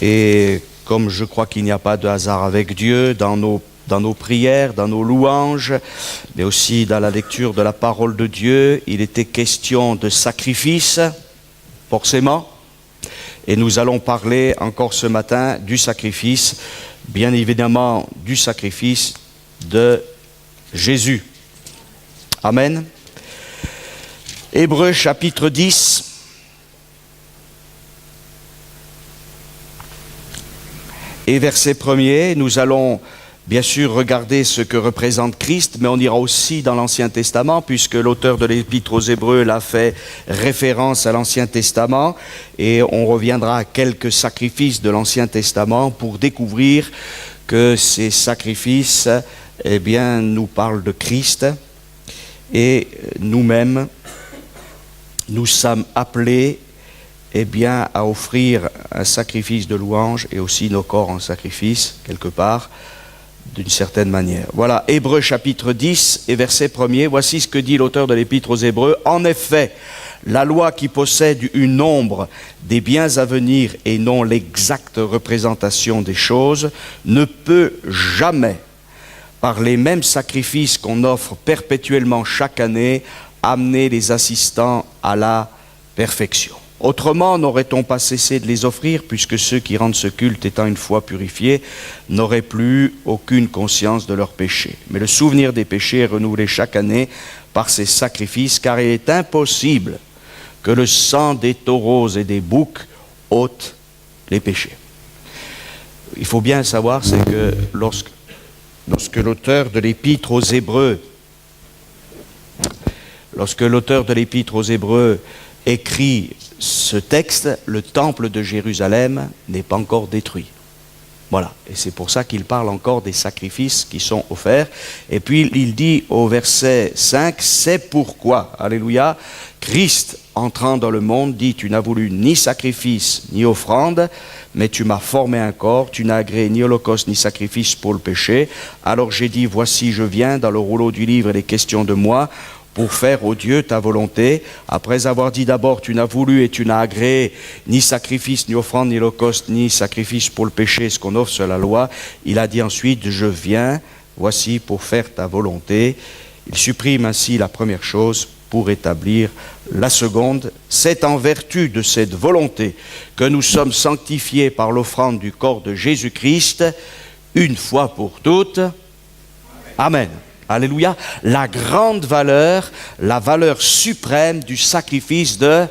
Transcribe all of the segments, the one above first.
Et comme je crois qu'il n'y a pas de hasard avec Dieu dans nos prières, dans nos louanges, mais aussi dans la lecture de la parole de Dieu, il était question de sacrifice, forcément. Et nous allons parler encore ce matin du sacrifice, bien évidemment du sacrifice de Jésus. Amen. Hébreux chapitre 10. Et verset 1er, nous allons bien sûr regarder ce que représente Christ, mais on ira aussi dans l'Ancien Testament, puisque l'auteur de l'Épître aux Hébreux l'a fait référence à l'Ancien Testament, et on reviendra à quelques sacrifices de l'Ancien Testament pour découvrir que ces sacrifices, eh bien, nous parlent de Christ, et nous-mêmes, nous sommes appelés eh bien, à offrir un sacrifice de louange et aussi nos corps en sacrifice, quelque part, d'une certaine manière. Voilà, Hébreux chapitre 10 et verset 1er, voici ce que dit l'auteur de l'Épître aux Hébreux. En effet, la loi qui possède une ombre des biens à venir et non l'exacte représentation des choses, ne peut jamais, par les mêmes sacrifices qu'on offre perpétuellement chaque année, amener les assistants à la perfection. Autrement, n'aurait-on pas cessé de les offrir, puisque ceux qui rendent ce culte étant une fois purifiés, n'auraient plus aucune conscience de leurs péchés. Mais le souvenir des péchés est renouvelé chaque année par ces sacrifices, car il est impossible que le sang des taureaux et des boucs ôte les péchés. Il faut bien savoir, c'est que lorsque l'auteur de l'Épître aux Hébreux, écrit ce texte, le temple de Jérusalem n'est pas encore détruit. Voilà, et c'est pour ça qu'il parle encore des sacrifices qui sont offerts. Et puis il dit au verset 5, c'est pourquoi, alléluia, Christ entrant dans le monde dit, tu n'as voulu ni sacrifice ni offrande, mais tu m'as formé un corps, tu n'as agréé ni holocauste ni sacrifice pour le péché. Alors j'ai dit, voici je viens, dans le rouleau du livre, il est question de moi, pour faire, ô Dieu, ta volonté. Après avoir dit d'abord, tu n'as voulu et tu n'as agréé ni sacrifice, ni offrande, ni holocauste, ni sacrifice pour le péché, ce qu'on offre sur la loi, il a dit ensuite, je viens, voici, pour faire ta volonté. Il supprime ainsi la première chose pour établir la seconde. C'est en vertu de cette volonté que nous sommes sanctifiés par l'offrande du corps de Jésus-Christ, une fois pour toutes. Amen. Alléluia, la grande valeur, la valeur suprême du sacrifice de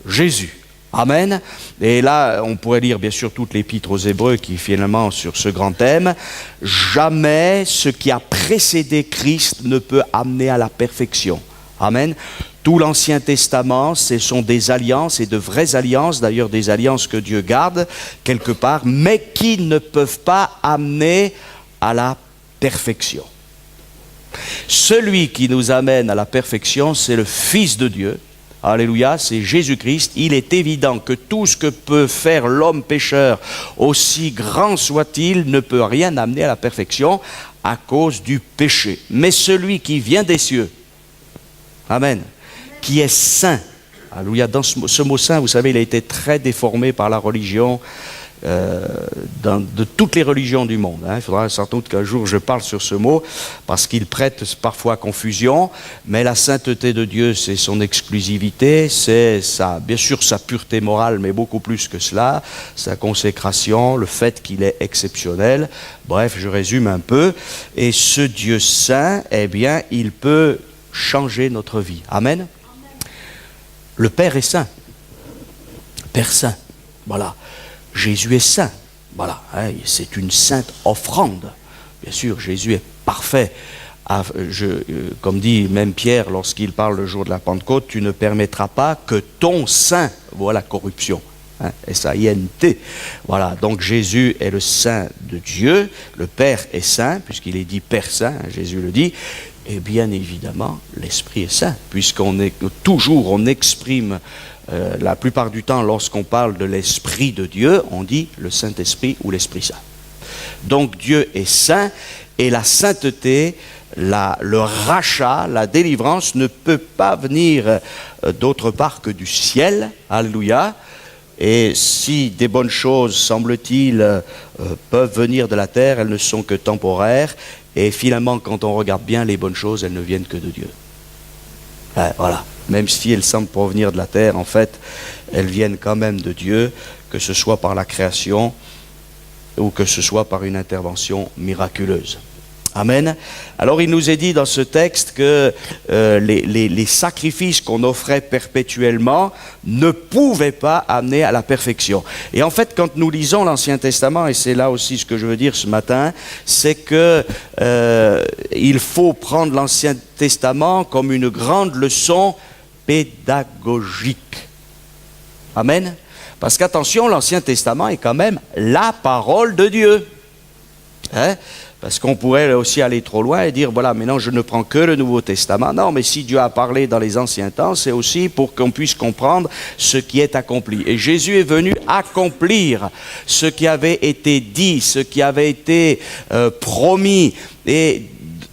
Jésus. Amen. Et là, on pourrait lire bien sûr toute l'Épître aux Hébreux qui finalement sur ce grand thème. Jamais ce qui a précédé Christ ne peut amener à la perfection. Amen. Tout l'Ancien Testament, ce sont des alliances et de vraies alliances, d'ailleurs des alliances que Dieu garde quelque part, mais qui ne peuvent pas amener à la perfection. Celui qui nous amène à la perfection, c'est le Fils de Dieu. Alléluia, c'est Jésus-Christ. Il est évident que tout ce que peut faire l'homme pécheur, aussi grand soit-il, ne peut rien amener à la perfection à cause du péché. Mais celui qui vient des cieux, amen, qui est saint, alléluia, dans ce mot saint, vous savez, il a été très déformé par la religion, de toutes les religions du monde. Il faudra sans doute qu'un jour je parle sur ce mot, parce qu'il prête parfois confusion, mais la sainteté de Dieu, c'est son exclusivité, c'est bien sûr sa pureté morale, mais beaucoup plus que cela, sa consécration, le fait qu'il est exceptionnel. Bref, je résume un peu. Et ce Dieu saint, eh bien, il peut changer notre vie. Amen. Le Père est saint. Père saint. Voilà. Jésus est saint, voilà, c'est une sainte offrande. Bien sûr, Jésus est parfait. Comme dit même Pierre lorsqu'il parle le jour de la Pentecôte, tu ne permettras pas que ton saint voie la corruption. S-A-I-N-T. Voilà, donc Jésus est le saint de Dieu, le Père est saint, puisqu'il est dit Père saint, Jésus le dit, et bien évidemment, l'Esprit est saint, puisqu'on exprime la plupart du temps, lorsqu'on parle de l'Esprit de Dieu, on dit le Saint-Esprit ou l'Esprit Saint. Donc Dieu est saint, et la sainteté, le rachat, la délivrance ne peut pas venir d'autre part que du ciel. Alléluia. Et si des bonnes choses, semble-t-il, peuvent venir de la terre, elles ne sont que temporaires. Et finalement, quand on regarde bien les bonnes choses, elles ne viennent que de Dieu. Voilà. Même si elles semblent provenir de la terre, en fait, elles viennent quand même de Dieu, que ce soit par la création ou que ce soit par une intervention miraculeuse. Amen. Alors il nous est dit dans ce texte que les sacrifices qu'on offrait perpétuellement ne pouvaient pas amener à la perfection. Et en fait, quand nous lisons l'Ancien Testament, et c'est là aussi ce que je veux dire ce matin, c'est que il faut prendre l'Ancien Testament comme une grande leçon pédagogique. Amen. Parce qu'attention, l'Ancien Testament est quand même la parole de Dieu. Hein? Parce qu'on pourrait aussi aller trop loin et dire, voilà, maintenant je ne prends que le Nouveau Testament. Non, mais si Dieu a parlé dans les anciens temps, c'est aussi pour qu'on puisse comprendre ce qui est accompli. Et Jésus est venu accomplir ce qui avait été dit, ce qui avait été promis. Et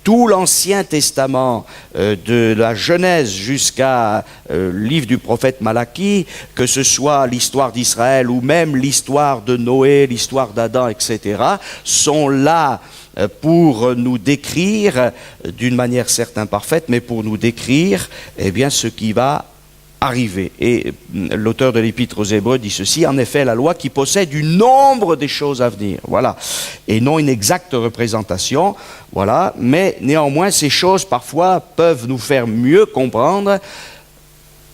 tout l'Ancien Testament, de la Genèse jusqu'à le livre du prophète Malachie, que ce soit l'histoire d'Israël ou même l'histoire de Noé, l'histoire d'Adam, etc., sont là pour nous décrire, d'une manière certes imparfaite, mais pour nous décrire eh bien, ce qui va arriver. Et l'auteur de l'Épître aux Hébreux dit ceci, en effet, la loi qui possède du nombre des choses à venir, voilà, et non une exacte représentation, voilà, mais néanmoins ces choses parfois peuvent nous faire mieux comprendre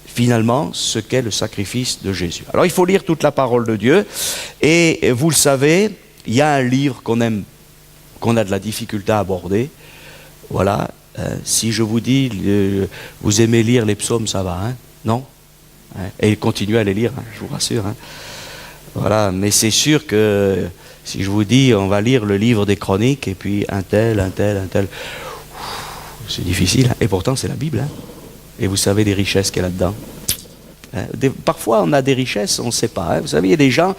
finalement ce qu'est le sacrifice de Jésus. Alors il faut lire toute la parole de Dieu, et vous le savez, il y a un livre qu'on aime, qu'on a de la difficulté à aborder, voilà, si je vous dis, vous aimez lire les psaumes, ça va, hein? Non? Et continuez à les lire, hein, je vous rassure. Hein. Voilà, mais c'est sûr que si je vous dis, on va lire le livre des Chroniques, et puis un tel, c'est difficile. Hein. Et pourtant, c'est la Bible. Hein. Et vous savez les richesses qu'il y a là-dedans. Hein. Parfois, on a des richesses, on ne sait pas. Hein. Vous savez, il y a des gens,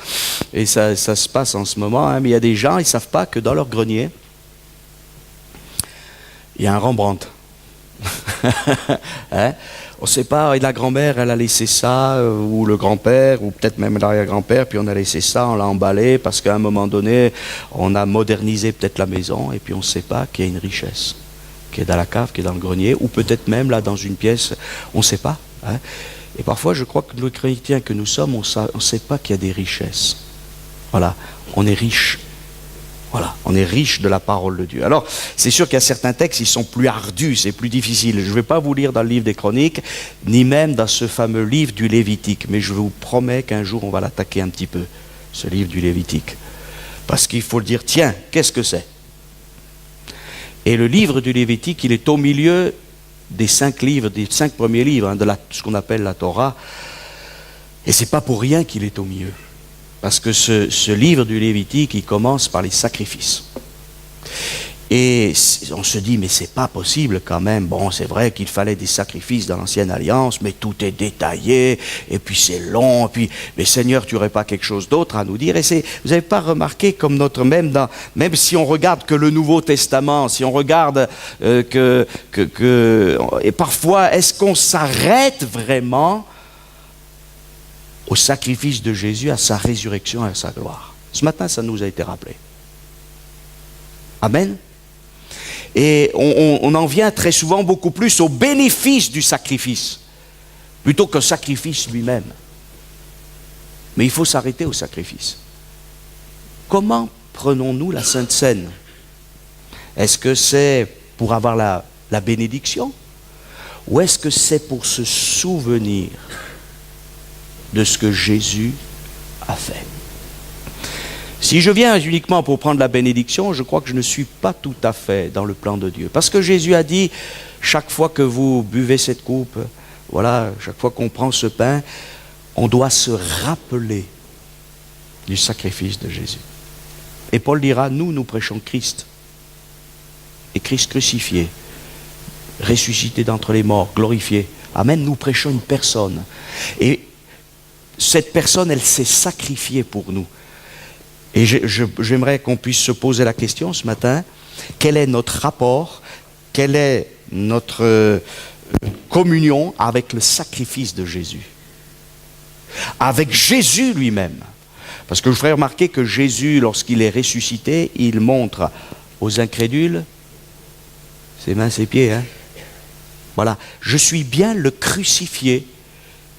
et ça se passe en ce moment, hein, mais il y a des gens, ils ne savent pas que dans leur grenier, il y a un Rembrandt. Hein? On ne sait pas, et la grand-mère, elle a laissé ça, ou le grand-père, ou peut-être même l'arrière-grand-père, puis on a laissé ça, on l'a emballé, parce qu'à un moment donné, on a modernisé peut-être la maison, et puis on ne sait pas qu'il y a une richesse, qui est dans la cave, qui est dans le grenier, ou peut-être même là dans une pièce, on ne sait pas. Hein. Et parfois, je crois que nous, chrétiens que nous sommes, on ne sait pas qu'il y a des richesses. Voilà, on est riche. Voilà, on est riche de la parole de Dieu. Alors, c'est sûr qu'il y a certains textes, ils sont plus ardus, c'est plus difficile. Je ne vais pas vous lire dans le livre des Chroniques, ni même dans ce fameux livre du Lévitique, mais je vous promets qu'un jour, on va l'attaquer un petit peu, ce livre du Lévitique. Parce qu'il faut le dire, tiens, qu'est-ce que c'est? Et le livre du Lévitique, il est au milieu des 5 livres, des 5 premiers livres, hein, de ce qu'on appelle la Torah. Et ce n'est pas pour rien qu'il est au milieu. Parce que ce livre du Lévitique, il commence par les sacrifices. Et on se dit, mais c'est pas possible quand même. Bon, c'est vrai qu'il fallait des sacrifices dans l'Ancienne Alliance, mais tout est détaillé, et puis c'est long, et puis, mais Seigneur, tu n'aurais pas quelque chose d'autre à nous dire? Et vous n'avez pas remarqué comme même si on regarde que le Nouveau Testament, si on regarde et parfois, est-ce qu'on s'arrête vraiment au sacrifice de Jésus, à sa résurrection et à sa gloire? Ce matin, ça nous a été rappelé. Amen. Et on en vient très souvent beaucoup plus au bénéfice du sacrifice, plutôt qu'au sacrifice lui-même. Mais il faut s'arrêter au sacrifice. Comment prenons-nous la Sainte Seine? Est-ce que c'est pour avoir la bénédiction? Ou est-ce que c'est pour se souvenir de ce que Jésus a fait? Si je viens uniquement pour prendre la bénédiction, je crois que je ne suis pas tout à fait dans le plan de Dieu. Parce que Jésus a dit, chaque fois que vous buvez cette coupe, voilà, chaque fois qu'on prend ce pain, on doit se rappeler du sacrifice de Jésus. Et Paul dira, nous prêchons Christ. Et Christ crucifié, ressuscité d'entre les morts, glorifié. Amen, nous prêchons une personne. Et cette personne, elle s'est sacrifiée pour nous. Et j'aimerais qu'on puisse se poser la question ce matin, quel est notre rapport, quelle est notre communion avec le sacrifice de Jésus? avec Jésus lui-même. Parce que je ferai remarquer que Jésus, lorsqu'il est ressuscité, il montre aux incrédules ses mains, ses pieds. Voilà, je suis bien le crucifié,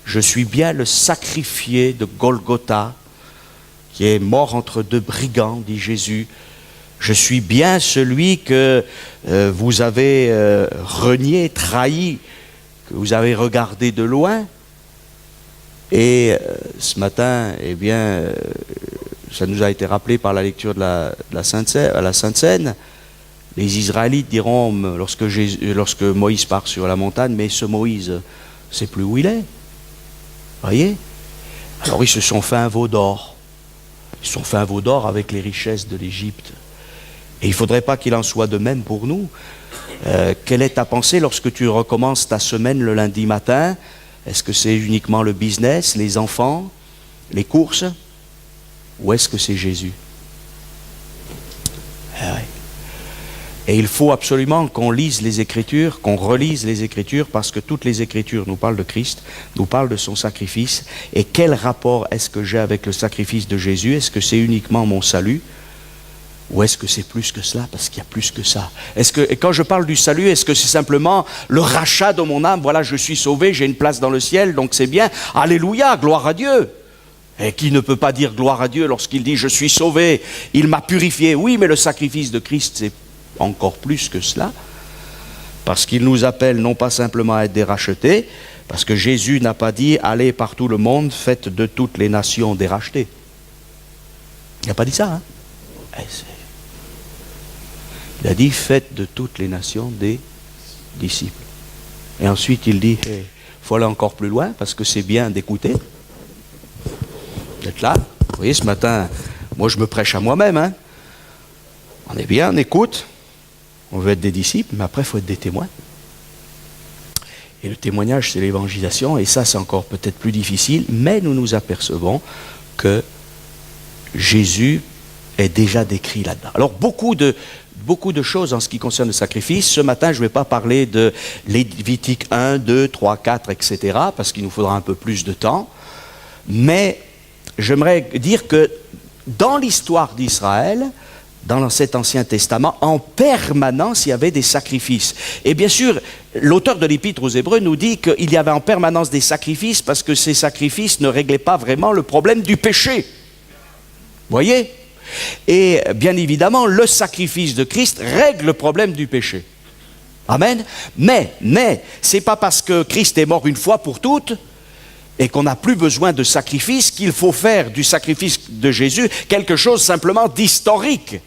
je suis bien le sacrifié de Golgotha, qui est mort entre deux brigands, dit Jésus. Je suis bien celui que vous avez renié, trahi, que vous avez regardé de loin. Et ce matin, eh bien, ça nous a été rappelé par la lecture de la Sainte Seine. Les Israélites diront, lorsque Moïse part sur la montagne, mais ce Moïse, ne sait plus où il est. Voyez? Alors ils se sont fait un veau d'or. Ils se sont fait un veau d'or avec les richesses de l'Égypte. Et il ne faudrait pas qu'il en soit de même pour nous. Quelle est ta pensée lorsque tu recommences ta semaine le lundi matin? Est-ce que c'est uniquement le business, les enfants, les courses? Ou est-ce que c'est Jésus? Et il faut absolument qu'on lise les Écritures, qu'on relise les Écritures, parce que toutes les Écritures nous parlent de Christ, nous parlent de son sacrifice. Et quel rapport est-ce que j'ai avec le sacrifice de Jésus? Est-ce que c'est uniquement mon salut? Ou est-ce que c'est plus que cela? Parce qu'il y a plus que ça. Et quand je parle du salut, est-ce que c'est simplement le rachat de mon âme? Voilà, je suis sauvé, j'ai une place dans le ciel, donc c'est bien. Alléluia, gloire à Dieu. Et qui ne peut pas dire gloire à Dieu lorsqu'il dit je suis sauvé, il m'a purifié? Oui, mais le sacrifice de Christ, c'est encore plus que cela. Parce qu'il nous appelle non pas simplement à être des rachetés, parce que Jésus n'a pas dit allez par tout le monde, faites de toutes les nations des rachetés. Il n'a pas dit ça, Il a dit faites de toutes les nations des disciples. Et ensuite il dit il faut aller encore plus loin parce que c'est bien d'écouter. D'être là. Vous voyez, ce matin, moi je me prêche à moi-même. On est bien, on écoute. On veut être des disciples, mais après il faut être des témoins. Et le témoignage, c'est l'évangélisation, et ça c'est encore peut-être plus difficile, mais nous nous apercevons que Jésus est déjà décrit là-dedans. Alors beaucoup de choses en ce qui concerne le sacrifice. Ce matin, je ne vais pas parler de Lévitique 1, 2, 3, 4, etc., parce qu'il nous faudra un peu plus de temps. Mais j'aimerais dire que dans l'histoire d'Israël, dans cet Ancien Testament, en permanence, il y avait des sacrifices. Et bien sûr, l'auteur de l'Épître aux Hébreux nous dit qu'il y avait en permanence des sacrifices parce que ces sacrifices ne réglaient pas vraiment le problème du péché. Vous voyez ? Et bien évidemment, le sacrifice de Christ règle le problème du péché. Amen. Mais, c'est pas parce que Christ est mort une fois pour toutes et qu'on n'a plus besoin de sacrifice qu'il faut faire du sacrifice de Jésus quelque chose simplement d'historique.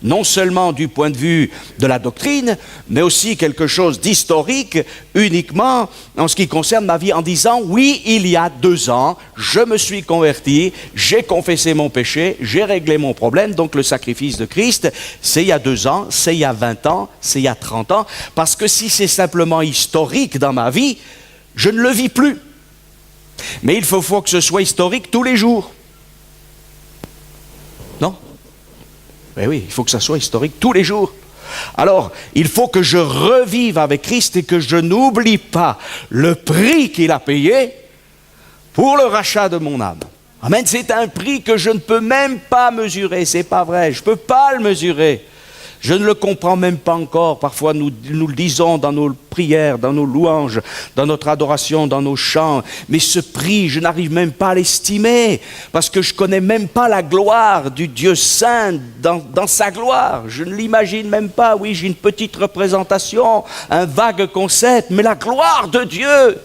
Non seulement du point de vue de la doctrine, mais aussi quelque chose d'historique uniquement en ce qui concerne ma vie, en disant oui, il y a 2 ans, je me suis converti, j'ai confessé mon péché, j'ai réglé mon problème, donc le sacrifice de Christ, c'est il y a 2 ans, c'est il y a 20 ans, c'est il y a 30 ans, parce que si c'est simplement historique dans ma vie, je ne le vis plus. Mais il faut que ce soit historique tous les jours. Non ? Oui, il faut que ça soit historique tous les jours. Alors, il faut que je revive avec Christ et que je n'oublie pas le prix qu'il a payé pour le rachat de mon âme. Amen, c'est un prix que je ne peux même pas mesurer, c'est pas vrai, je ne peux pas le mesurer. Je ne le comprends même pas encore. Parfois, nous le disons dans nos prières, dans nos louanges, dans notre adoration, dans nos chants. Mais ce prix, je n'arrive même pas à l'estimer parce que je ne connais même pas la gloire du Dieu saint dans sa gloire. Je ne l'imagine même pas. Oui, j'ai une petite représentation, un vague concept, mais la gloire de Dieu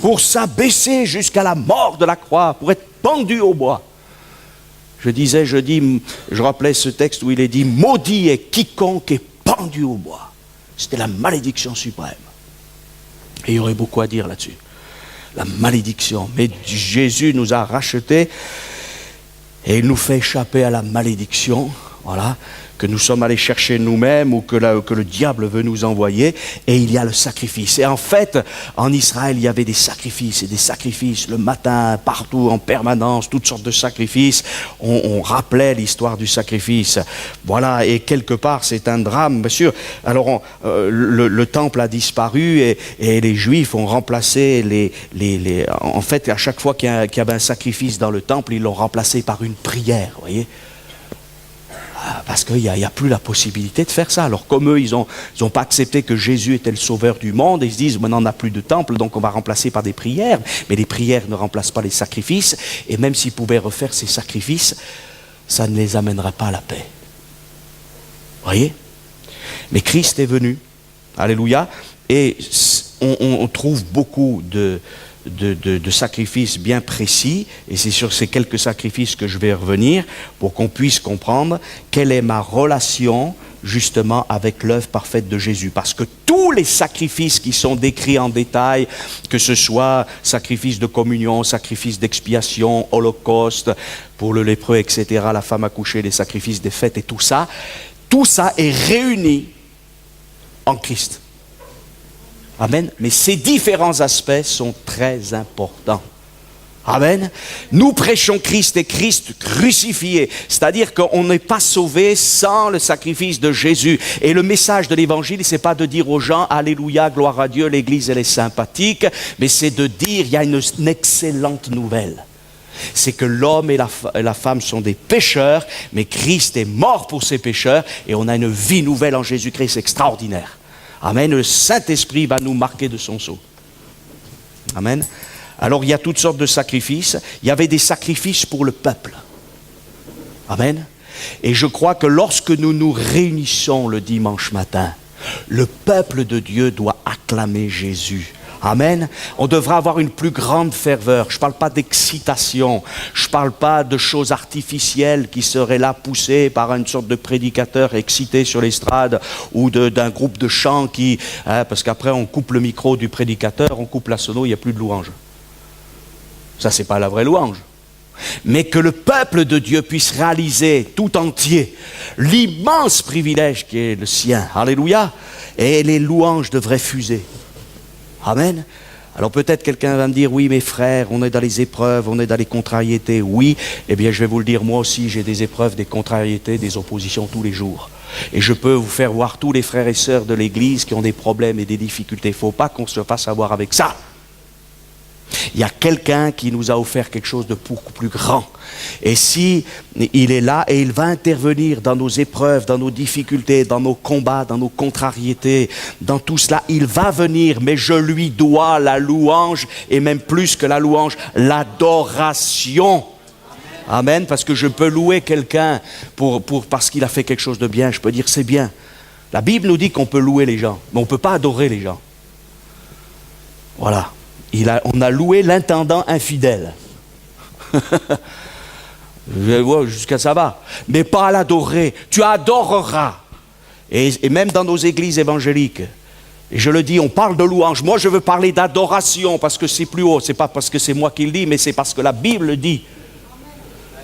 pour s'abaisser jusqu'à la mort de la croix, pour être pendu au bois. Je rappelais ce texte où il est dit « Maudit est quiconque est pendu au bois ». C'était la malédiction suprême. Et il y aurait beaucoup à dire là-dessus. La malédiction. Mais Jésus nous a rachetés et il nous fait échapper à la malédiction. Voilà. que nous sommes allés chercher nous-mêmes ou que le diable veut nous envoyer, et il y a le sacrifice. Et en fait, en Israël, il y avait des sacrifices et des sacrifices le matin, partout, en permanence, toutes sortes de sacrifices. On rappelait l'histoire du sacrifice. Voilà, et quelque part, c'est un drame, bien sûr. Alors, le temple a disparu et les Juifs ont remplacé en fait, à chaque fois qu'il y avait un sacrifice dans le temple, ils l'ont remplacé par une prière, vous voyez. Parce qu'il n'y a plus la possibilité de faire ça. Alors comme eux, ils ont pas accepté que Jésus était le sauveur du monde, ils se disent, maintenant on n'a plus de temple, donc on va remplacer par des prières. Mais les prières ne remplacent pas les sacrifices, et même s'ils pouvaient refaire ces sacrifices, ça ne les amènerait pas à la paix. Vous voyez? Mais Christ est venu, alléluia, et on trouve beaucoup de sacrifices bien précis, et c'est sur ces quelques sacrifices que je vais revenir pour qu'on puisse comprendre quelle est ma relation justement avec l'œuvre parfaite de Jésus. Parce que tous les sacrifices qui sont décrits en détail, que ce soit sacrifice de communion, sacrifice d'expiation, holocauste pour le lépreux, etc., la femme accouchée, les sacrifices des fêtes et tout ça est réuni en Christ. Amen. Mais ces différents aspects sont très importants. Amen. Nous prêchons Christ et Christ crucifié. C'est-à-dire qu'on n'est pas sauvé sans le sacrifice de Jésus. Et le message de l'évangile, c'est pas de dire aux gens, alléluia, gloire à Dieu, l'église elle est sympathique, mais c'est de dire, il y a une excellente nouvelle. C'est que l'homme et la femme sont des pécheurs, mais Christ est mort pour ces pécheurs, et on a une vie nouvelle en Jésus-Christ extraordinaire. Amen. Le Saint-Esprit va nous marquer de son sceau. Amen. Alors il y a toutes sortes de sacrifices. Il y avait des sacrifices pour le peuple. Amen. Et je crois que lorsque nous nous réunissons le dimanche matin, le peuple de Dieu doit acclamer Jésus. Amen. On devra avoir une plus grande ferveur. Je ne parle pas d'excitation. Je ne parle pas de choses artificielles qui seraient là poussées par une sorte de prédicateur excité sur l'estrade ou d'un groupe de chant qui... parce qu'après, on coupe le micro du prédicateur, on coupe la sono, il n'y a plus de louange. Ça, ce n'est pas la vraie louange. Mais que le peuple de Dieu puisse réaliser tout entier l'immense privilège qui est le sien. Alléluia. Et les louanges devraient fuser. Amen. Alors peut-être quelqu'un va me dire, oui mes frères, on est dans les épreuves, on est dans les contrariétés. Oui, eh bien je vais vous le dire, moi aussi j'ai des épreuves, des contrariétés, des oppositions tous les jours. Et je peux vous faire voir tous les frères et sœurs de l'Église qui ont des problèmes et des difficultés. Il ne faut pas qu'on se fasse avoir avec ça. Il y a quelqu'un qui nous a offert quelque chose de beaucoup plus grand. Et si il est là et il va intervenir dans nos épreuves, dans nos difficultés, dans nos combats, dans nos contrariétés, dans tout cela, il va venir, mais je lui dois la louange, et même plus que la louange, l'adoration. Amen, parce que je peux louer quelqu'un parce qu'il a fait quelque chose de bien, je peux dire c'est bien. La Bible nous dit qu'on peut louer les gens, mais on ne peut pas adorer les gens. Voilà. On a loué l'intendant infidèle. Jusqu'à ça va. Mais pas à l'adorer. Tu adoreras. Et même dans nos églises évangéliques, et je le dis, on parle de louange. Moi, je veux parler d'adoration parce que c'est plus haut. Ce n'est pas parce que c'est moi qui le dis, mais c'est parce que la Bible le dit.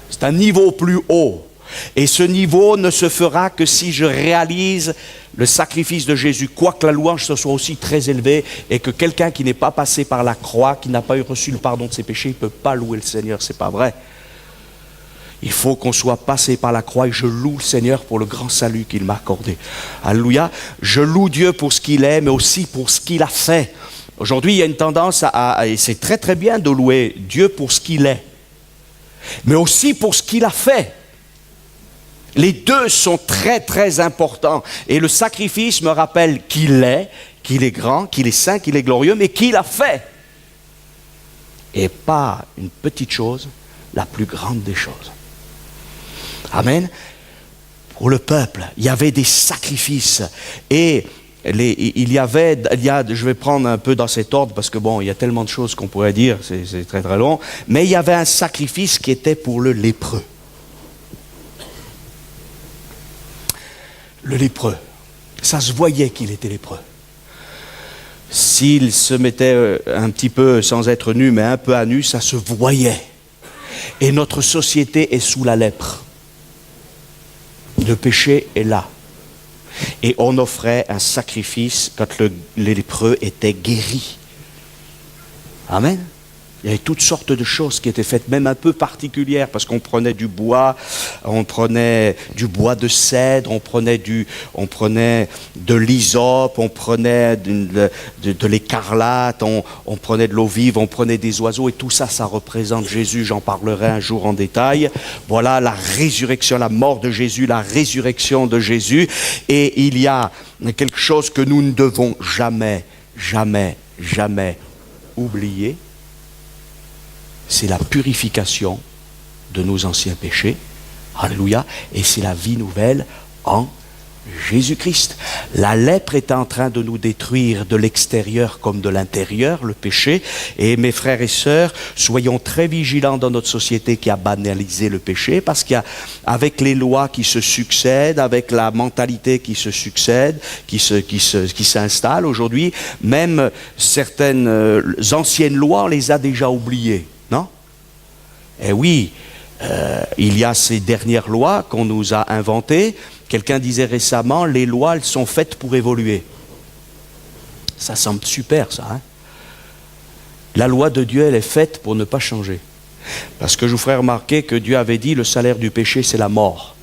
C'est un niveau plus haut. Et ce niveau ne se fera que si je réalise le sacrifice de Jésus, quoique la louange ce soit aussi très élevée, et que quelqu'un qui n'est pas passé par la croix, qui n'a pas reçu le pardon de ses péchés, il ne peut pas louer le Seigneur, c'est pas vrai. Il faut qu'on soit passé par la croix, et je loue le Seigneur pour le grand salut qu'il m'a accordé. Alléluia. Je loue Dieu pour ce qu'il est, mais aussi pour ce qu'il a fait. Aujourd'hui, il y a une tendance et c'est très très bien de louer Dieu pour ce qu'il est, mais aussi pour ce qu'il a fait. Les deux sont très très importants. Et le sacrifice me rappelle qu'il est grand, qu'il est saint, qu'il est glorieux, mais qu'il a fait. Et pas une petite chose, la plus grande des choses. Amen. Pour le peuple, il y avait des sacrifices. Et je vais prendre un peu dans cet ordre, parce que bon, il y a tellement de choses qu'on pourrait dire, c'est très très long. Mais il y avait un sacrifice qui était pour le lépreux. Le lépreux, ça se voyait qu'il était lépreux. S'il se mettait un petit peu, sans être nu, mais un peu à nu, ça se voyait. Et notre société est sous la lèpre. Le péché est là. Et on offrait un sacrifice quand le lépreux était guéri. Amen. Il y avait toutes sortes de choses qui étaient faites, même un peu particulières, parce qu'on prenait du bois, on prenait du bois de cèdre, on prenait de l'hysope, on prenait de l'écarlate, on prenait de l'eau vive, on prenait des oiseaux, et tout ça, ça représente Jésus. J'en parlerai un jour en détail. Voilà la résurrection, la mort de Jésus, la résurrection de Jésus. Et il y a quelque chose que nous ne devons jamais, jamais, jamais oublier. C'est la purification de nos anciens péchés. Alléluia. Et c'est la vie nouvelle en Jésus-Christ. La lèpre est en train de nous détruire de l'extérieur comme de l'intérieur, le péché. Et mes frères et sœurs, soyons très vigilants dans notre société qui a banalisé le péché, parce qu'avec les lois qui se succèdent, avec la mentalité qui se succède, qui s'installe aujourd'hui, même certaines anciennes lois, on les a déjà oubliées. Non? Eh oui, il y a ces dernières lois qu'on nous a inventées. Quelqu'un disait récemment, les lois, elles sont faites pour évoluer. Ça semble super, ça. Hein? La loi de Dieu, elle est faite pour ne pas changer. Parce que je vous ferai remarquer que Dieu avait dit, le salaire du péché, c'est la mort.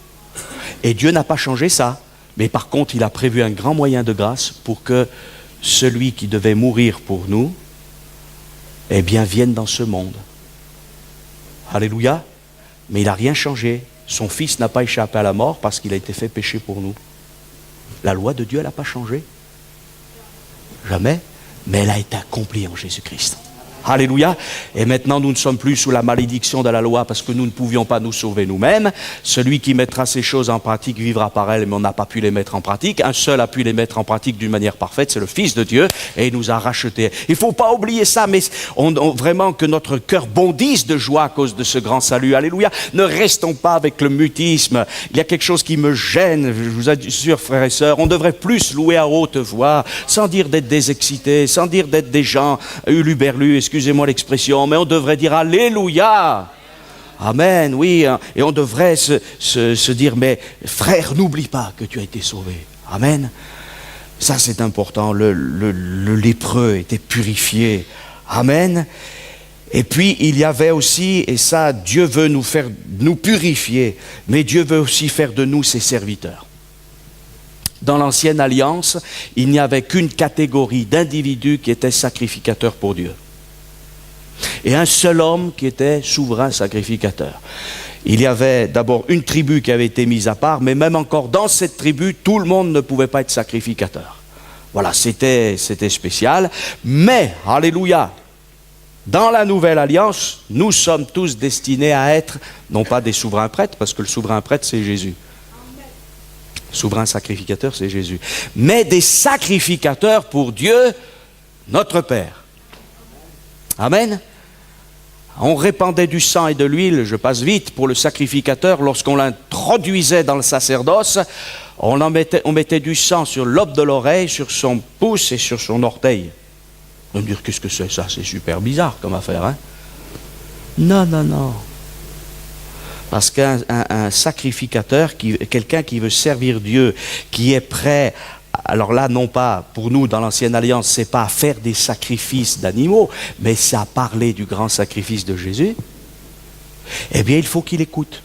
Et Dieu n'a pas changé ça. Mais par contre, il a prévu un grand moyen de grâce pour que celui qui devait mourir pour nous, eh bien, vienne dans ce monde. Alléluia. Mais il n'a rien changé. Son fils n'a pas échappé à la mort parce qu'il a été fait péché pour nous. La loi de Dieu, elle n'a pas changé. Jamais. Mais elle a été accomplie en Jésus-Christ. Alléluia. Et maintenant, nous ne sommes plus sous la malédiction de la loi parce que nous ne pouvions pas nous sauver nous-mêmes. Celui qui mettra ces choses en pratique vivra par elles, mais on n'a pas pu les mettre en pratique. Un seul a pu les mettre en pratique d'une manière parfaite, c'est le Fils de Dieu, et il nous a rachetés. Il ne faut pas oublier ça, mais vraiment que notre cœur bondisse de joie à cause de ce grand salut. Alléluia. Ne restons pas avec le mutisme. Il y a quelque chose qui me gêne, je vous assure, frères et sœurs. On devrait plus louer à haute voix, sans dire d'être des excités, sans dire d'être des gens huluberlus, excusez-moi l'expression, mais on devrait dire Alléluia. Amen, oui. Et on devrait se dire, mais frère, n'oublie pas que tu as été sauvé. Amen. Ça, c'est important. Le lépreux était purifié. Amen. Et puis, il y avait aussi, et ça, Dieu veut nous purifier, mais Dieu veut aussi faire de nous ses serviteurs. Dans l'ancienne alliance, il n'y avait qu'une catégorie d'individus qui étaient sacrificateurs pour Dieu. Et un seul homme qui était souverain sacrificateur. Il y avait d'abord une tribu qui avait été mise à part, mais même encore dans cette tribu, tout le monde ne pouvait pas être sacrificateur. Voilà, c'était spécial. Mais, alléluia, dans la nouvelle alliance, nous sommes tous destinés à être, non pas des souverains prêtres, parce que le souverain prêtre, c'est Jésus. Souverain sacrificateur, c'est Jésus. Mais des sacrificateurs pour Dieu, notre Père. Amen. On répandait du sang et de l'huile, je passe vite, pour le sacrificateur. Lorsqu'on l'introduisait dans le sacerdoce, on mettait du sang sur l'aube de l'oreille, sur son pouce et sur son orteil. On va me dire, qu'est-ce que c'est ça? C'est super bizarre comme affaire, hein? Non, non, non. Parce qu'un sacrificateur, quelqu'un qui veut servir Dieu, qui est prêt, alors là, non pas, pour nous, dans l'ancienne alliance, c'est pas à faire des sacrifices d'animaux, mais c'est à parler du grand sacrifice de Jésus, eh bien, il faut qu'il écoute.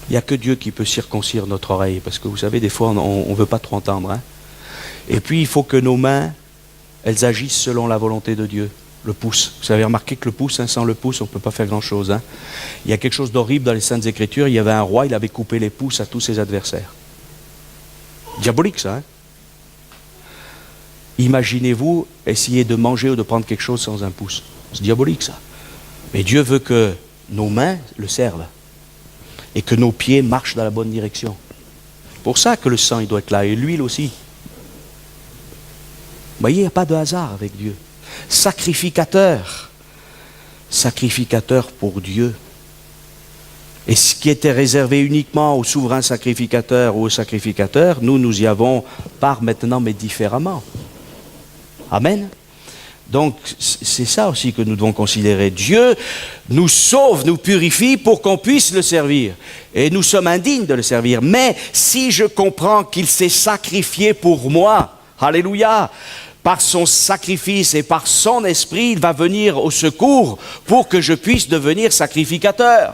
Il n'y a que Dieu qui peut circoncire notre oreille, parce que vous savez, des fois, on ne veut pas trop entendre. Hein? Et puis, il faut que nos mains, elles agissent selon la volonté de Dieu. Le pouce. Vous avez remarqué que le pouce, hein, sans le pouce, on ne peut pas faire grand-chose. Hein. Il y a quelque chose d'horrible dans les Saintes Écritures. Il y avait un roi, il avait coupé les pouces à tous ses adversaires. Diabolique, ça. Hein. Imaginez-vous essayer de manger ou de prendre quelque chose sans un pouce. C'est diabolique, ça. Mais Dieu veut que nos mains le servent et que nos pieds marchent dans la bonne direction. C'est pour ça que le sang, il doit être là, et l'huile aussi. Vous voyez, il n'y a pas de hasard avec Dieu. Sacrificateur pour Dieu. Et ce qui était réservé uniquement aux souverains sacrificateurs ou aux sacrificateurs, nous y avons part maintenant, mais différemment. Amen. Donc, c'est ça aussi que nous devons considérer. Dieu nous sauve, nous purifie pour qu'on puisse le servir. Et nous sommes indignes de le servir. Mais si je comprends qu'il s'est sacrifié pour moi, alléluia, par son sacrifice et par son esprit, il va venir au secours pour que je puisse devenir sacrificateur.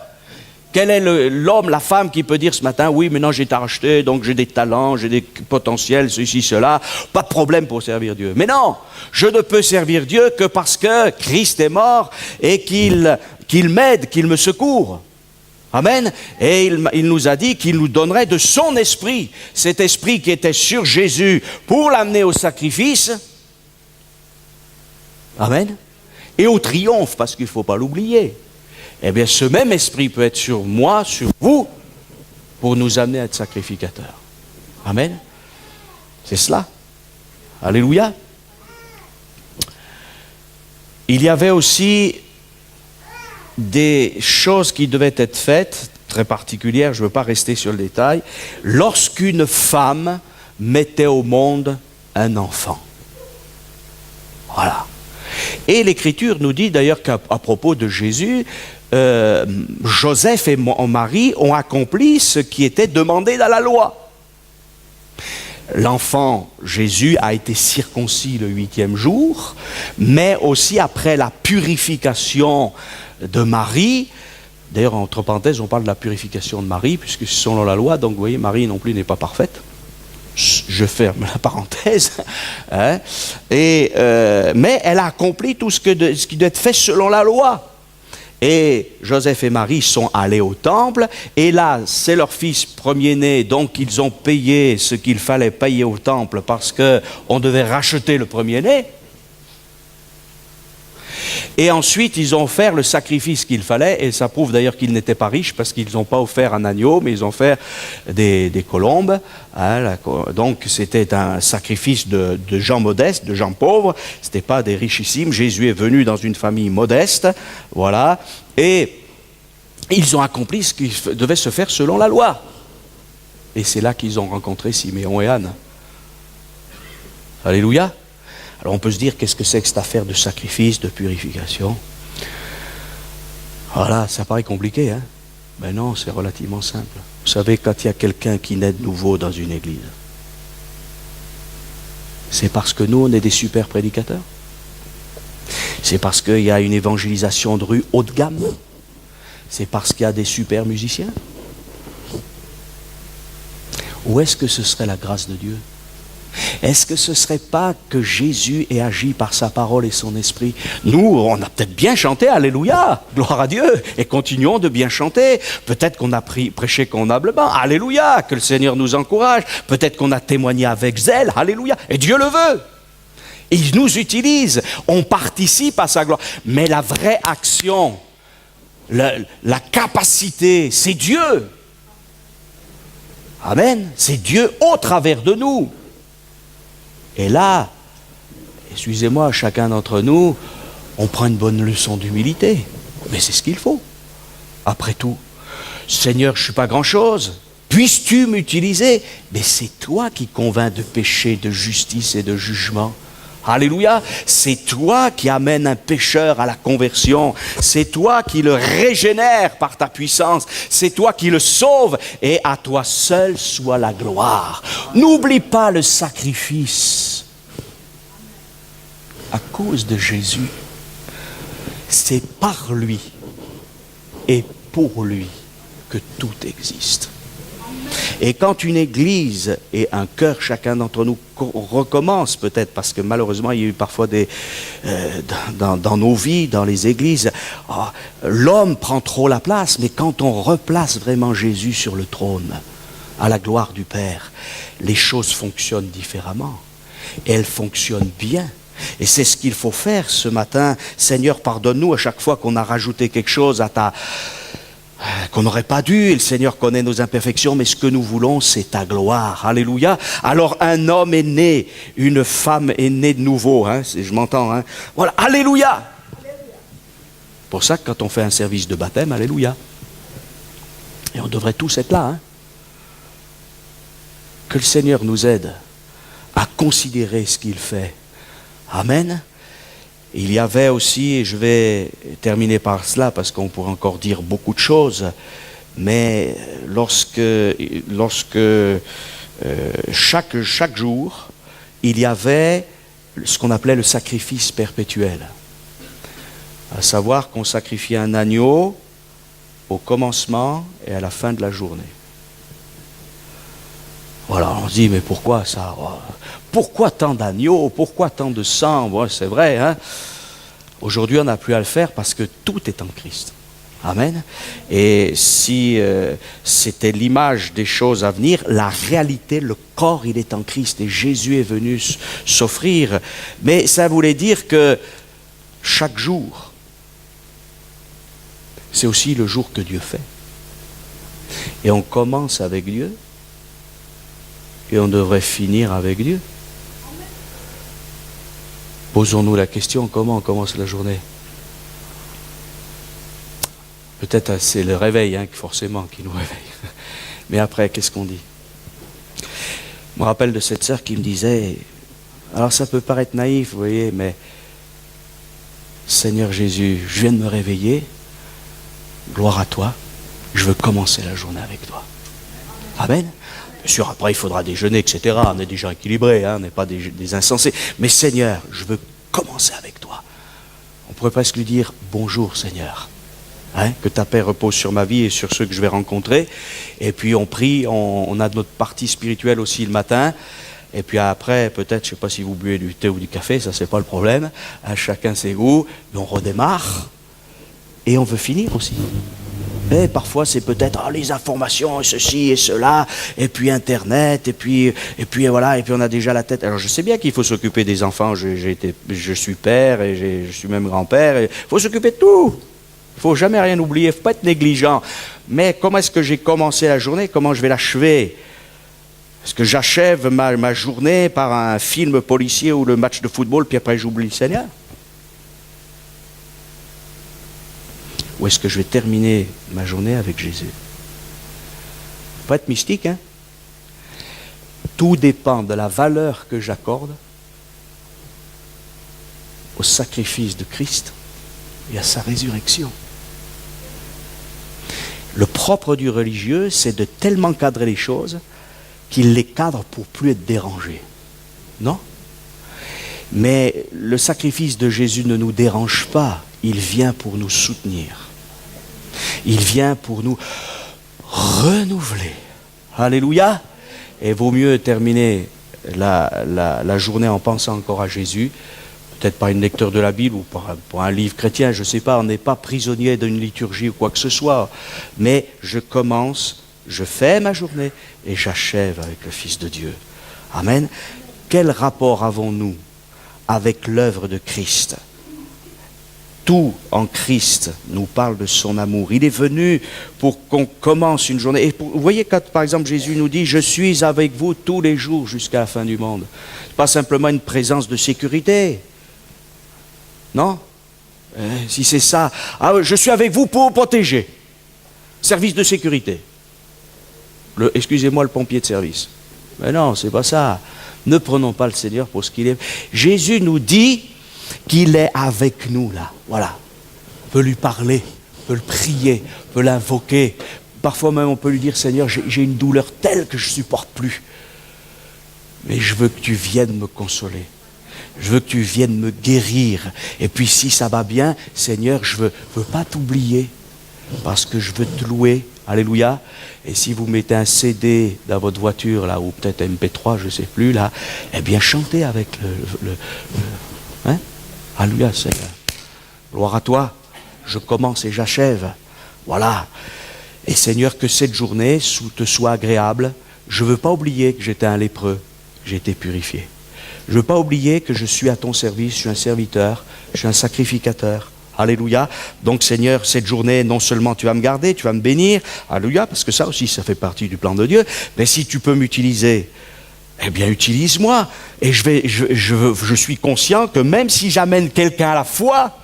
Quel est l'homme, la femme qui peut dire ce matin, oui, maintenant j'ai été racheté, donc j'ai des talents, j'ai des potentiels, ceci, cela, pas de problème pour servir Dieu. Mais non, je ne peux servir Dieu que parce que Christ est mort et qu'il m'aide, qu'il me secourt. Amen. Et il nous a dit qu'il nous donnerait de son esprit, cet esprit qui était sur Jésus pour l'amener au sacrifice. Amen. Et au triomphe, parce qu'il ne faut pas l'oublier. Eh bien, ce même esprit peut être sur moi, sur vous, pour nous amener à être sacrificateurs. Amen. C'est cela. Alléluia. Il y avait aussi des choses qui devaient être faites, très particulières, je ne veux pas rester sur le détail, lorsqu'une femme mettait au monde un enfant. Voilà. Et l'Écriture nous dit d'ailleurs qu'à propos de Jésus, Joseph et Marie ont accompli ce qui était demandé dans la loi. L'enfant Jésus a été circoncis le 8e jour, mais aussi après la purification de Marie. D'ailleurs, entre parenthèses, on parle de la purification de Marie, puisque c'est selon la loi, donc vous voyez, Marie non plus n'est pas parfaite. Je ferme la parenthèse. Hein? Mais elle a accompli tout ce qui doit être fait selon la loi. Et Joseph et Marie sont allés au temple, et là, c'est leur fils premier-né, donc ils ont payé ce qu'il fallait payer au temple, parce qu'on devait racheter le premier-né. Et ensuite, ils ont offert le sacrifice qu'il fallait, et ça prouve d'ailleurs qu'ils n'étaient pas riches, parce qu'ils n'ont pas offert un agneau, mais ils ont offert des colombes. Hein, donc c'était un sacrifice de gens modestes, de gens pauvres, ce n'était pas des richissimes. Jésus est venu dans une famille modeste, voilà, et ils ont accompli ce qui devait se faire selon la loi. Et c'est là qu'ils ont rencontré Siméon et Anne. Alléluia. Alors on peut se dire, qu'est-ce que c'est que cette affaire de sacrifice, de purification? Voilà, ça paraît compliqué, hein? Mais non, c'est relativement simple. Vous savez, quand il y a quelqu'un qui naît de nouveau dans une église, c'est parce que nous, on est des super prédicateurs? C'est parce qu'il y a une évangélisation de rue haut de gamme? C'est parce qu'il y a des super musiciens? Ou est-ce que ce serait la grâce de Dieu? Est-ce que ce ne serait pas que Jésus ait agi par sa parole et son esprit? Nous, on a peut-être bien chanté, alléluia, gloire à Dieu, et continuons de bien chanter. Peut-être qu'on a prêché convenablement, alléluia, que le Seigneur nous encourage. Peut-être qu'on a témoigné avec zèle, alléluia, et Dieu le veut. Il nous utilise, on participe à sa gloire. Mais la vraie action, la capacité, c'est Dieu. Amen, c'est Dieu au travers de nous. Et là, excusez-moi, chacun d'entre nous, on prend une bonne leçon d'humilité. Mais c'est ce qu'il faut. Après tout, Seigneur, je ne suis pas grand-chose. Puisses-tu m'utiliser? Mais c'est toi qui convaincs de péché, de justice et de jugement. Alléluia. C'est toi qui amènes un pécheur à la conversion. C'est toi qui le régénères par ta puissance. C'est toi qui le sauves. Et à toi seul soit la gloire. N'oublie pas le sacrifice. À cause de Jésus, c'est par lui et pour lui que tout existe. Et quand une église et un cœur, chacun d'entre nous, recommence peut-être, parce que malheureusement il y a eu parfois dans nos vies, dans les églises, l'homme prend trop la place, mais quand on replace vraiment Jésus sur le trône, à la gloire du Père, les choses fonctionnent différemment. Et elles fonctionnent bien. Et c'est ce qu'il faut faire ce matin. Seigneur, pardonne-nous à chaque fois qu'on a rajouté quelque chose qu'on n'aurait pas dû. Et le Seigneur connaît nos imperfections, mais ce que nous voulons, c'est ta gloire. Alléluia. Alors un homme est né, une femme est née de nouveau. Hein, je m'entends. Hein. Voilà. Alléluia. Pour ça que quand on fait un service de baptême, alléluia. Et on devrait tous être là. Hein. Que le Seigneur nous aide à considérer ce qu'il fait. Amen. Il y avait aussi, et je vais terminer par cela parce qu'on pourrait encore dire beaucoup de choses, mais lorsque chaque jour, il y avait ce qu'on appelait le sacrifice perpétuel. À savoir qu'on sacrifiait un agneau au commencement et à la fin de la journée. Voilà, on se dit, mais pourquoi ça? Pourquoi tant d'agneaux? Pourquoi tant de sang? Bon, c'est vrai, hein? Aujourd'hui, on n'a plus à le faire parce que tout est en Christ. Amen. Et si c'était l'image des choses à venir, la réalité, le corps, il est en Christ et Jésus est venu s'offrir. Mais ça voulait dire que chaque jour, c'est aussi le jour que Dieu fait. Et on commence avec Dieu et on devrait finir avec Dieu. Posons-nous la question, comment on commence la journée? Peut-être c'est le réveil, forcément, qui nous réveille. Mais après, qu'est-ce qu'on dit? Je me rappelle de cette sœur qui me disait, alors ça peut paraître naïf, vous voyez, mais Seigneur Jésus, je viens de me réveiller, gloire à toi, je veux commencer la journée avec toi. Amen. Bien sûr, après il faudra déjeuner, etc. On est des gens équilibrés, on n'est pas des insensés. Mais Seigneur, je veux commencer avec toi. On pourrait presque lui dire, bonjour Seigneur. Que ta paix repose sur ma vie et sur ceux que je vais rencontrer. Et puis on prie, on a notre partie spirituelle aussi le matin. Et puis après, peut-être, je ne sais pas si vous buvez du thé ou du café, ça c'est pas le problème. Chacun ses goûts. Mais on redémarre. Et on veut finir aussi. Et parfois c'est peut-être les informations et ceci et cela, et puis Internet, et puis voilà, et puis on a déjà la tête. Alors je sais bien qu'il faut s'occuper des enfants, je suis père et je suis même grand-père, il faut s'occuper de tout. Il ne faut jamais rien oublier, il ne faut pas être négligent. Mais comment est-ce que j'ai commencé la journée? Comment je vais l'achever? Est-ce que j'achève ma journée par un film policier ou le match de football, puis après j'oublie le Seigneur? Ou est-ce que je vais terminer ma journée avec Jésus? Il ne faut pas être mystique, Tout dépend de la valeur que j'accorde au sacrifice de Christ et à sa résurrection. Le propre du religieux, c'est de tellement cadrer les choses qu'il les cadre pour plus être dérangé. Non? Mais le sacrifice de Jésus ne nous dérange pas. Il vient pour nous soutenir. Il vient pour nous renouveler. Alléluia. Et vaut mieux terminer la journée en pensant encore à Jésus, peut-être par une lecture de la Bible ou par un livre chrétien, je ne sais pas, on n'est pas prisonnier d'une liturgie ou quoi que ce soit. Mais je commence, je fais ma journée et j'achève avec le Fils de Dieu. Amen. Quel rapport avons-nous avec l'œuvre de Christ? Tout en Christ nous parle de son amour. Il est venu pour qu'on commence une journée. Et vous voyez, quand par exemple Jésus nous dit « Je suis avec vous tous les jours jusqu'à la fin du monde », ce n'est pas simplement une présence de sécurité. Non? Si c'est ça, je suis avec vous pour vous protéger. Service de sécurité. Excusez-moi, le pompier de service. Mais non, c'est pas ça. Ne prenons pas le Seigneur pour ce qu'il est. Jésus nous dit qu'il est avec nous là. Voilà. On peut lui parler, on peut le prier, on peut l'invoquer. Parfois même on peut lui dire, Seigneur, j'ai une douleur telle que je ne supporte plus. Mais je veux que tu viennes me consoler. Je veux que tu viennes me guérir. Et puis si ça va bien, Seigneur, je veux pas t'oublier. Parce que je veux te louer. Alléluia. Et si vous mettez un CD dans votre voiture, là, ou peut-être MP3, je ne sais plus, là, eh bien chantez avec le Alléluia, Seigneur. Gloire à toi. Je commence et j'achève. Voilà. Et Seigneur, que cette journée te soit agréable. Je ne veux pas oublier que j'étais un lépreux. J'ai été purifié. Je ne veux pas oublier que je suis à ton service. Je suis un serviteur. Je suis un sacrificateur. Alléluia. Donc Seigneur, cette journée, non seulement tu vas me garder, tu vas me bénir. Alléluia. Parce que ça aussi, ça fait partie du plan de Dieu. Mais si tu peux m'utiliser, eh bien, utilise-moi. Et je suis conscient que même si j'amène quelqu'un à la foi,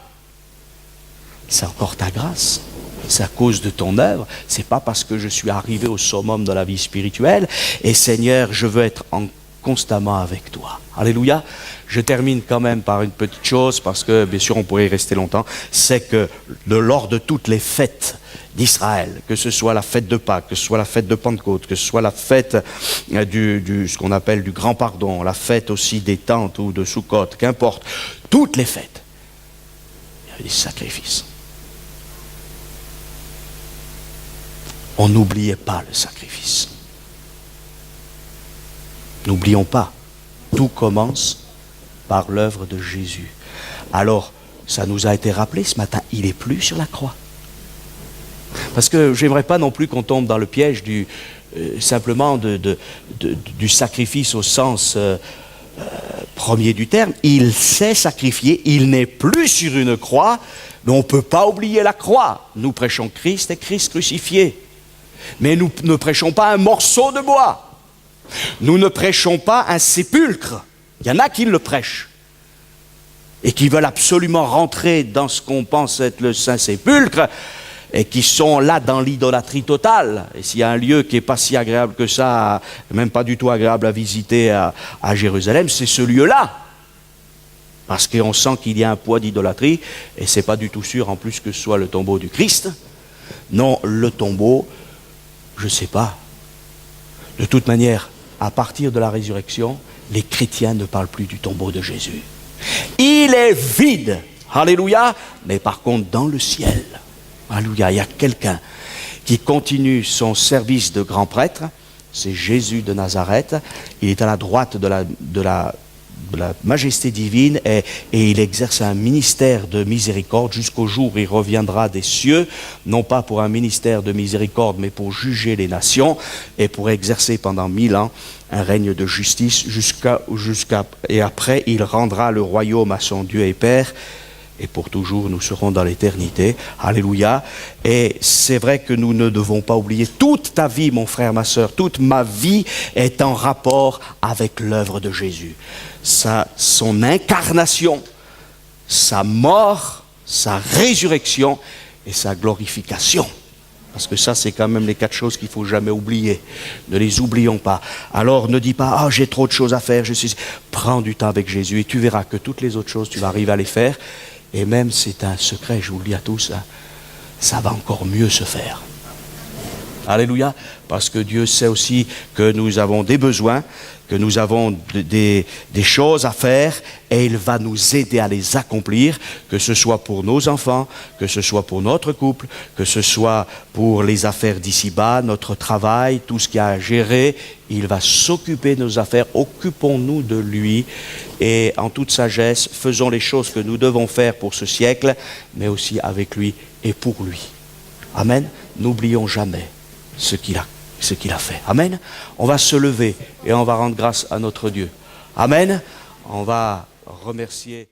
c'est encore ta grâce. C'est à cause de ton œuvre. C'est pas parce que je suis arrivé au summum de la vie spirituelle. Et Seigneur, je veux être en constamment avec toi. Alléluia. Je termine quand même par une petite chose, parce que bien sûr on pourrait y rester longtemps, c'est que lors de toutes les fêtes d'Israël, que ce soit la fête de Pâques, que ce soit la fête de Pentecôte, que ce soit la fête ce qu'on appelle du Grand Pardon, la fête aussi des tentes ou de Sukkot, qu'importe, toutes les fêtes, il y avait des sacrifices. On n'oubliait pas le sacrifice. N'oublions pas, tout commence par l'œuvre de Jésus. Alors, ça nous a été rappelé ce matin, il n'est plus sur la croix. Parce que j'aimerais pas non plus qu'on tombe dans le piège simplement du sacrifice au sens premier du terme. Il s'est sacrifié, il n'est plus sur une croix, mais on ne peut pas oublier la croix. Nous prêchons Christ et Christ crucifié. Mais nous ne prêchons pas un morceau de bois. Nous ne prêchons pas un sépulcre. Il y en a qui le prêchent et qui veulent absolument rentrer dans ce qu'on pense être le Saint-Sépulcre et qui sont là dans l'idolâtrie totale. Et s'il y a un lieu qui n'est pas si agréable que ça, même pas du tout agréable à visiter à Jérusalem, c'est ce lieu-là. Parce qu'on sent qu'il y a un poids d'idolâtrie et ce n'est pas du tout sûr en plus que ce soit le tombeau du Christ. Non, le tombeau, je ne sais pas. De toute manière, à partir de la résurrection, les chrétiens ne parlent plus du tombeau de Jésus. Il est vide, alléluia, mais par contre dans le ciel, alléluia, il y a quelqu'un qui continue son service de grand prêtre, c'est Jésus de Nazareth, il est à la droite de la majesté divine et il exerce un ministère de miséricorde jusqu'au jour où il reviendra des cieux, non pas pour un ministère de miséricorde, mais pour juger les nations et pour exercer pendant 1000 ans un règne de justice et après il rendra le royaume à son Dieu et Père. Et pour toujours, nous serons dans l'éternité. Alléluia. Et c'est vrai que nous ne devons pas oublier, toute ta vie, mon frère, ma sœur, toute ma vie est en rapport avec l'œuvre de Jésus. Son incarnation, sa mort, sa résurrection et sa glorification. Parce que ça, c'est quand même les 4 choses qu'il ne faut jamais oublier. Ne les oublions pas. Alors, ne dis pas, « Ah, j'ai trop de choses à faire. » Prends du temps avec Jésus et tu verras que toutes les autres choses, tu vas arriver à les faire. Et même, c'est un secret, je vous le dis à tous, hein, ça va encore mieux se faire. Alléluia. Parce que Dieu sait aussi que nous avons des besoins, que nous avons des choses à faire et il va nous aider à les accomplir, que ce soit pour nos enfants, que ce soit pour notre couple, que ce soit pour les affaires d'ici-bas, notre travail, tout ce qu'il y a à gérer. Il va s'occuper de nos affaires, occupons-nous de lui et en toute sagesse, faisons les choses que nous devons faire pour ce siècle, mais aussi avec lui et pour lui. Amen. N'oublions jamais ce qu'il a fait. Amen. On va se lever et on va rendre grâce à notre Dieu. Amen. On va remercier.